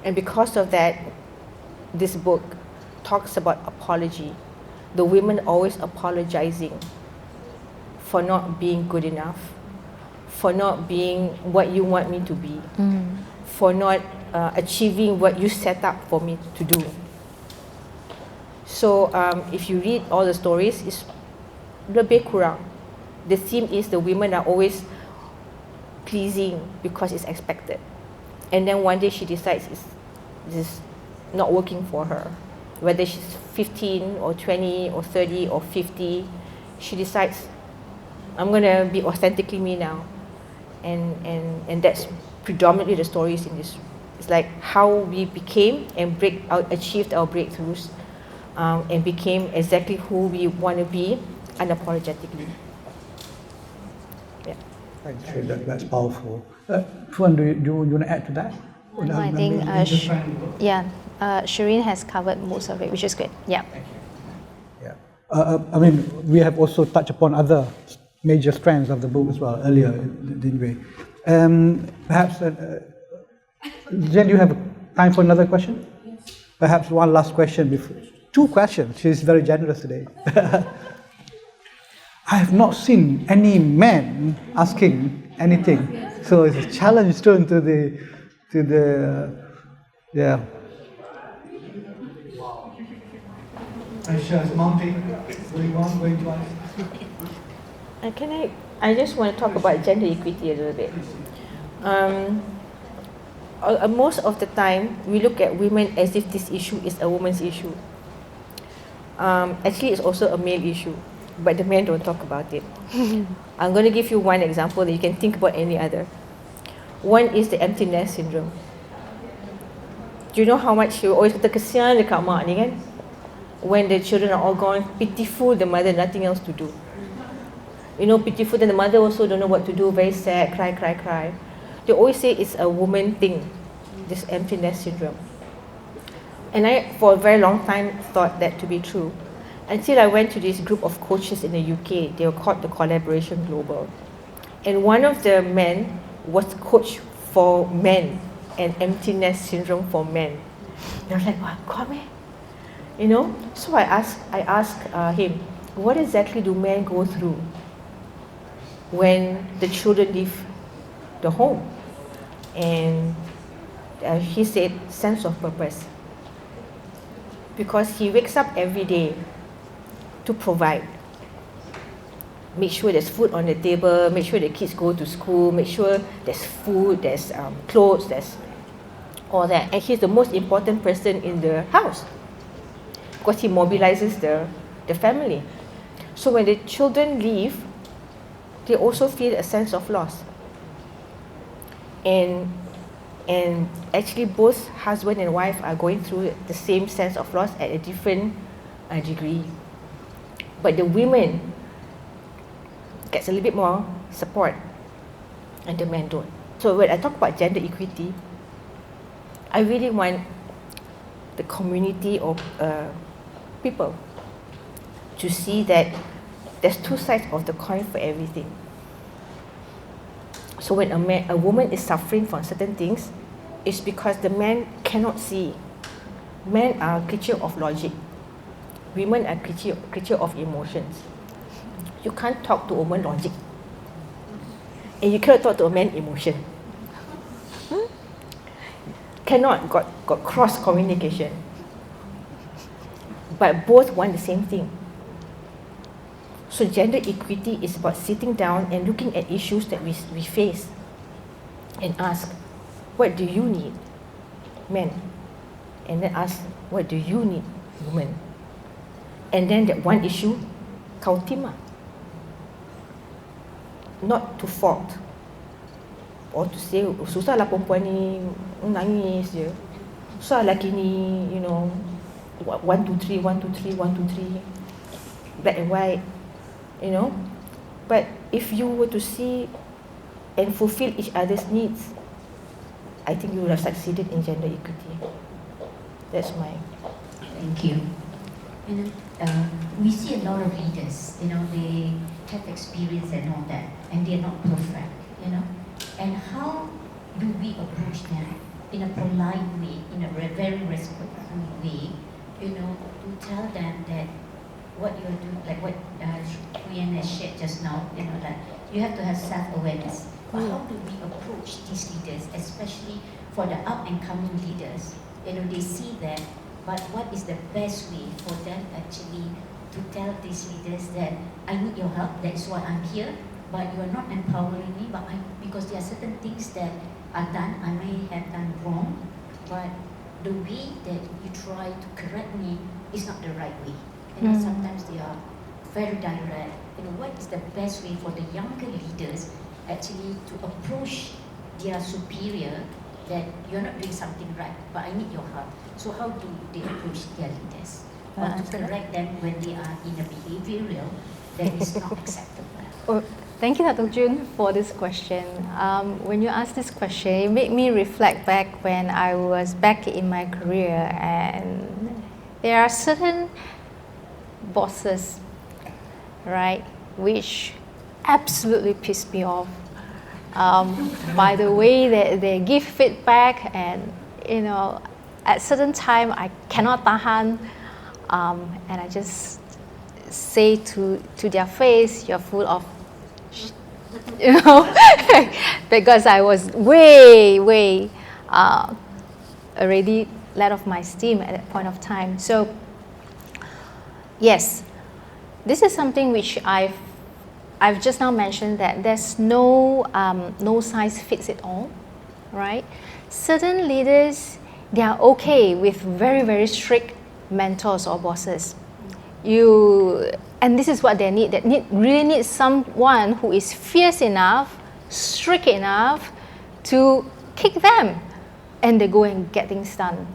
And because of that, this book talks about apology. The women always apologizing for not being good enough, for not being what you want me to be, for not achieving what you set up for me to do. So if you read all the stories, it's lebih kurang. The theme is the women are always pleasing because it's expected. And then one day she decides it's not working for her. Whether she's 15 or 20 or 30 or 50, she decides, I'm going to be authentically me now. And that's predominantly the stories in this. It's like how we became and achieved our breakthroughs. And became exactly who we want to be unapologetically. Yeah. Thanks, that's powerful. Puan, do you want to add to that? No, I think, Syireen has covered most of it, which is good. Yeah. Thank you. Yeah. We have also touched upon other major strands of the book as well earlier, didn't we? Perhaps, Jen, you have time for another question? Yes. Perhaps one last question before. 2 questions. She's very generous today. I have not seen any men asking anything, so it's a challenge thrown to the yeah. Aisha is mounting, going to ask. Can I I just want to talk about gender equity a little bit. Most of the time, we look at women as if this issue is a woman's issue. Actually, it's also a male issue, but the men don't talk about it. I'm going to give you one example that you can think about any other. One is the empty nest syndrome. Do you know how much you always kata kesian dekat mak ni kan? When the children are all gone, pitiful the mother, nothing else to do. You know, pitiful, then the mother also don't know what to do, very sad, cry, cry, cry. They always say it's a woman thing, this empty nest syndrome. And I, for a very long time, thought that to be true. Until I went to this group of coaches in the UK, they were called the Collaboration Global. And one of the men was coach for men, and empty nest syndrome for men. And I was like, wow, God, man. You know? So I asked him, what exactly do men go through when the children leave the home? And he said, sense of purpose. Because he wakes up every day to provide. Make sure there's food on the table, make sure the kids go to school, make sure there's food, there's clothes, there's all that. And he's the most important person in the house because he mobilizes the family. So when the children leave, they also feel a sense of loss. And actually both husband and wife are going through the same sense of loss at a different degree. But the women gets a little bit more support and the men don't. So when I talk about gender equity, I really want the community of people to see that there's two sides of the coin for everything. So when a woman is suffering from certain things, it's because the man cannot see. Men are creature of logic. Women are creature of emotions. You can't talk to a woman logic. And you cannot talk to a man emotion. Cannot, got cross communication. But both want the same thing. So gender equity is about sitting down and looking at issues that we face and ask, what do you need, men? And then ask, what do you need, women? And then that one issue, kautima. Not to fault. Or to say, susahlah perempuan ni nangis je. Susah lelaki ni, you know, 1, 2, 3, 1, 2, 3, 1, 2, 3. Black and white, you know. But if you were to see and fulfill each other's needs, I think you would have succeeded in gender equity. That's my... Thank you. You know, we see a lot of leaders, you know, they have experience and all that, and they're not perfect, you know. And how do we approach them in a polite way, in a very respectful way, you know, to tell them that what you're doing, like what Syireen has shared just now, you know, that you have to have self-awareness. But how do we approach these leaders, especially for the up-and-coming leaders? You know, they see that, but what is the best way for them actually to tell these leaders that I need your help, that's why I'm here, but you are not empowering me, but because there are certain things that are done, I may have done wrong, but the way that you try to correct me is not the right way. You know, sometimes they are very direct. You know, what is the best way for the younger leaders actually to approach their superior that you're not doing something right, but I need your help. So how do they approach their leaders? Or to correct them when they are in a behavioral that is not acceptable? Oh, thank you, Dr. Jun, for this question. When you asked this question, it made me reflect back when I was back in my career, and there are certain bosses, right, which absolutely pissed me off by the way that they give feedback, and you know, at certain time I cannot tahan, and I just say to their face, "You're full of," you know, because I was way already let off my steam at that point of time. So yes, this is something which I've I've just now mentioned that there's no size fits it all, right? Certain leaders, they are okay with very, very strict mentors or bosses. And this is what they need. They really need someone who is fierce enough, strict enough to kick them, and they go and get things done.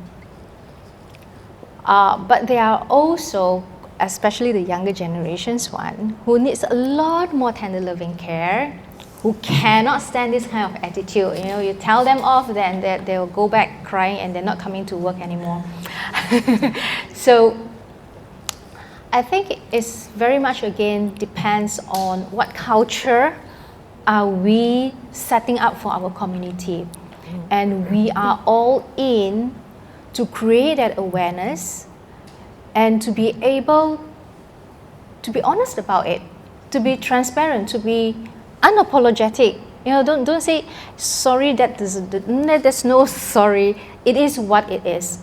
But there are also, especially the younger generations one, who needs a lot more tender loving care, who cannot stand this kind of attitude. You know, you tell them off, then they'll go back crying and they're not coming to work anymore. So I think it's very much, again, depends on what culture are we setting up for our community. And we are all in to create that awareness and to be able to be honest about it, to be transparent, to be unapologetic. You know, don't say sorry. There's no sorry. It is what it is.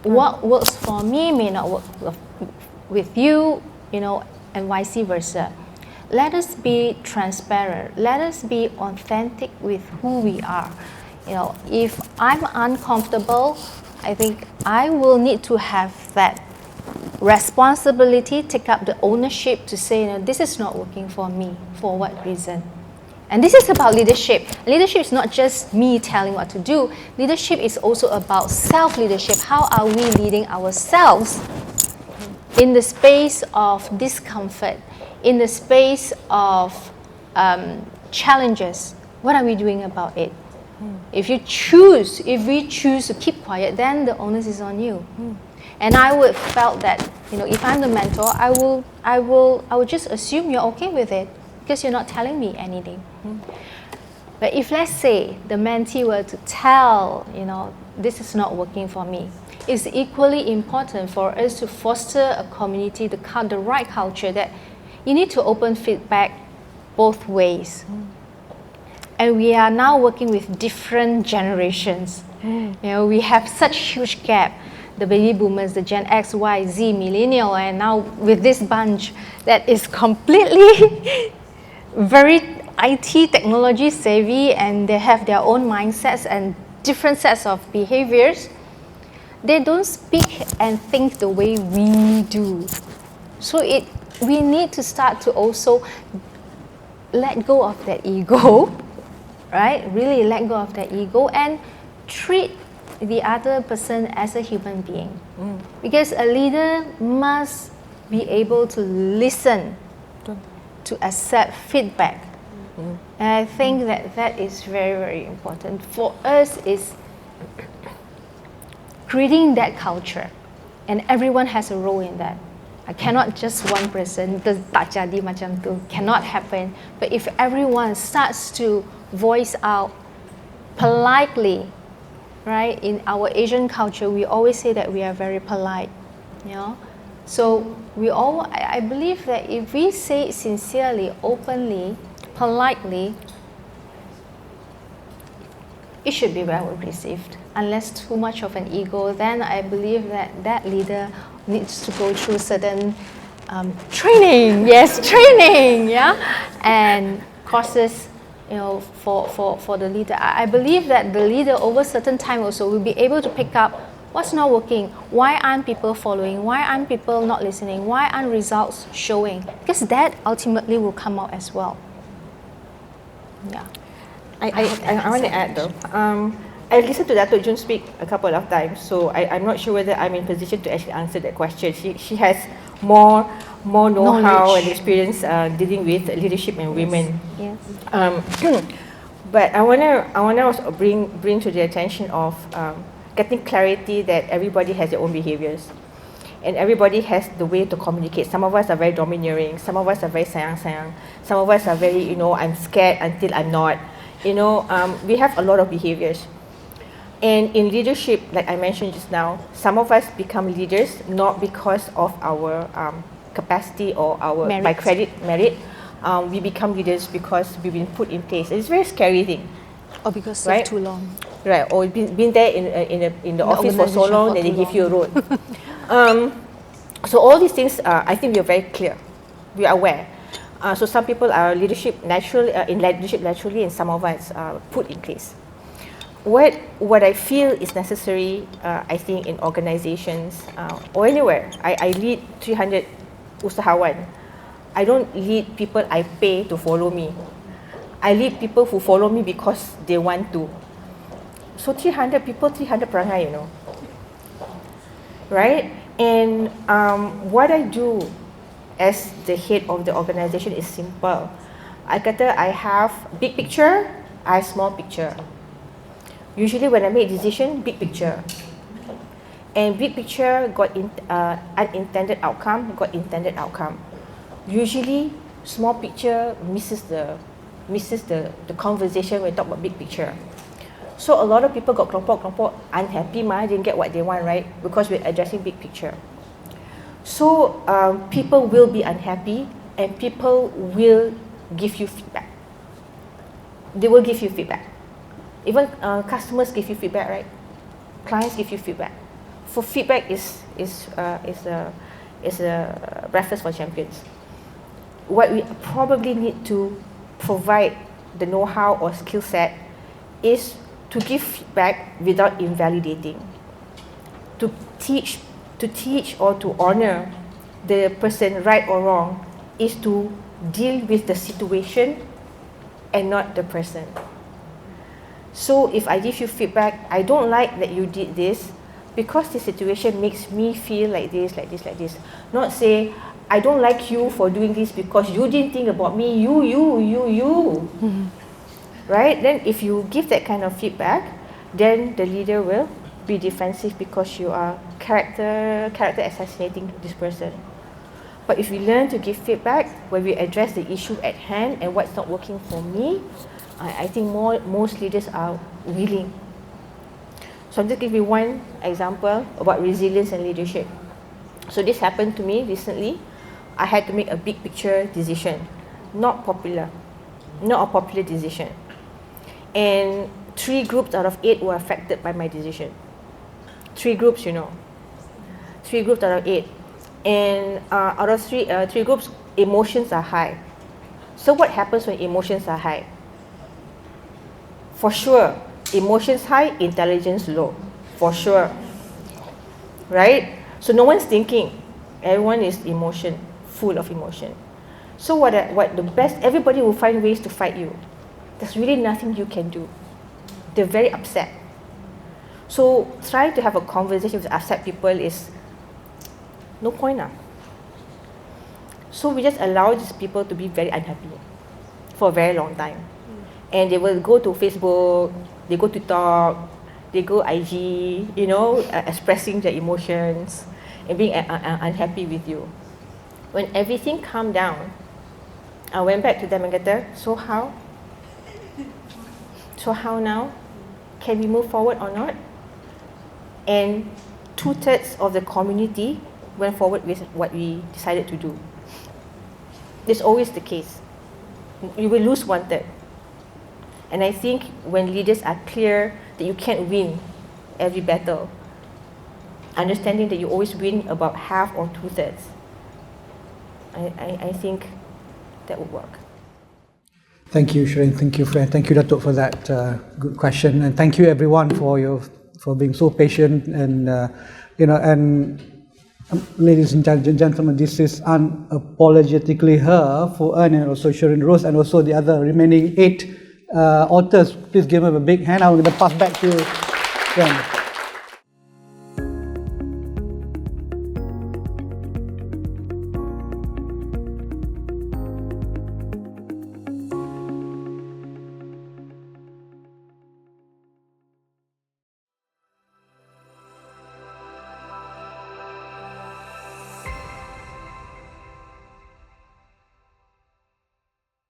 What works for me may not work with you, you know, and vice versa. Let us be transparent. Let us be authentic with who we are. You know, if I'm uncomfortable, I think I will need to have that responsibility, take up the ownership to say, you know, this is not working for me. For what reason? And this is about leadership. Leadership is not just me telling what to do. Leadership is also about self-leadership. How are we leading ourselves in the space of discomfort, in the space of challenges? What are we doing about it? If we choose to keep quiet, then the onus is on you. And I would felt that, you know, if I'm the mentor, I will just assume you're okay with it because you're not telling me anything. But if, let's say, the mentee were to tell, you know, this is not working for me, it's equally important for us to foster a community, the right culture, that you need to open feedback both ways. And we are now working with different generations. You know, we have such huge gap. The baby boomers, the Gen X, Y, Z, millennial, and now with this bunch that is completely very IT technology savvy, and they have their own mindsets and different sets of behaviors. They don't speak and think the way we do. So we need to start to also let go of that ego, right? Really let go of that ego and treat the other person as a human being. Because a leader must be able to listen, to accept feedback. And I think that is very, very important. For us, is creating that culture. And everyone has a role in that. I cannot just one person, tak jadi macam tu, cannot happen. But if everyone starts to voice out politely, right? In our Asian culture, we always say that we are very polite, you know. So I believe that if we say it sincerely, openly, politely, it should be well received. Unless too much of an ego, then I believe that leader needs to go through certain training, yeah, and courses, you know, for the leader. I believe that the leader over certain time also will be able to pick up what's not working, why aren't people following, why aren't people not listening, why aren't results showing, because that ultimately will come out as well. Yeah. I want to add though. I listened to Dato' Jun speak a couple of times, so I'm not sure whether I'm in position to actually answer that question. She has more know-how and experience dealing with leadership and women. Yes. But I wanna also bring to the attention of getting clarity that everybody has their own behaviors, and everybody has the way to communicate. Some of us are very domineering. Some of us are very sayang. Some of us are very, you know, I'm scared until I'm not. You know, we have a lot of behaviors. And in leadership, like I mentioned just now, some of us become leaders not because of our capacity or our merit. We become leaders because we've been put in place. It's a very scary thing. Or because right? too long. Right, or been there in the office for so long that they give you a road. So all these things, I think we are very clear. We are aware. So some people are in leadership naturally, and some of us are put in place. What I feel is necessary, I think, in organizations or anywhere. I lead 300 usahawan. I don't lead people I pay to follow me. I lead people who follow me because they want to. So 300 people, 300 perangai, you know. Right? And what I do as the head of the organization is simple. I have big picture, I have small picture. Usually when I make decision, big picture. And big picture got unintended outcome, got intended outcome. Usually small picture misses the conversation when we talk about big picture. So a lot of people got kelompok unhappy, didn't get what they want, right? Because we're addressing big picture. So people will be unhappy and people will give you feedback. They will give you feedback. Even customers give you feedback, right? Clients give you feedback. For feedback is a breakfast for champions. What we probably need to provide the know-how or skill set is to give feedback without invalidating. To teach or to honor the person, right or wrong, is to deal with the situation and not the person. So if I give you feedback, I don't like that you did this because the situation makes me feel like this. Not say, I don't like you for doing this because you didn't think about me, you. Mm-hmm. Right? Then if you give that kind of feedback, then the leader will be defensive because you are character assassinating this person. But if we learn to give feedback, where we address the issue at hand and what's not working for me, I think most leaders are willing. So I'm just give you one example about resilience and leadership. So this happened to me recently. I had to make a big picture decision, not a popular decision. And 3 groups out of 8 were affected by my decision. 3 groups, 3 groups out of 8. And out of 3 groups, emotions are high. So what happens when emotions are high? For sure, emotions high, intelligence low. For sure. Right? So no one's thinking. Everyone is full of emotion. So what the best, everybody will find ways to fight you. There's really nothing you can do. They're very upset. So trying to have a conversation with upset people is no point. So we just allow these people to be very unhappy for a very long time. And they will go to Facebook, they go to TikTok, they go IG, expressing their emotions and being unhappy with you. When everything calmed down, I went back to them and kata, so how? So how now? Can we move forward or not? And 2/3 of the community went forward with what we decided to do. It's always the case. You will lose 1/3. And I think when leaders are clear that you can't win every battle, understanding that you always win about half or 2/3, I think that would work. Thank you, Syireen. Thank you, Fred. Thank you, Datuk, for that good question, and thank you everyone for being so patient. And ladies and gentlemen, this is unapologetically her for Ern and also Syireen Rose, and also the other remaining 8 authors. Please give them a big hand. I'm going to pass back to them.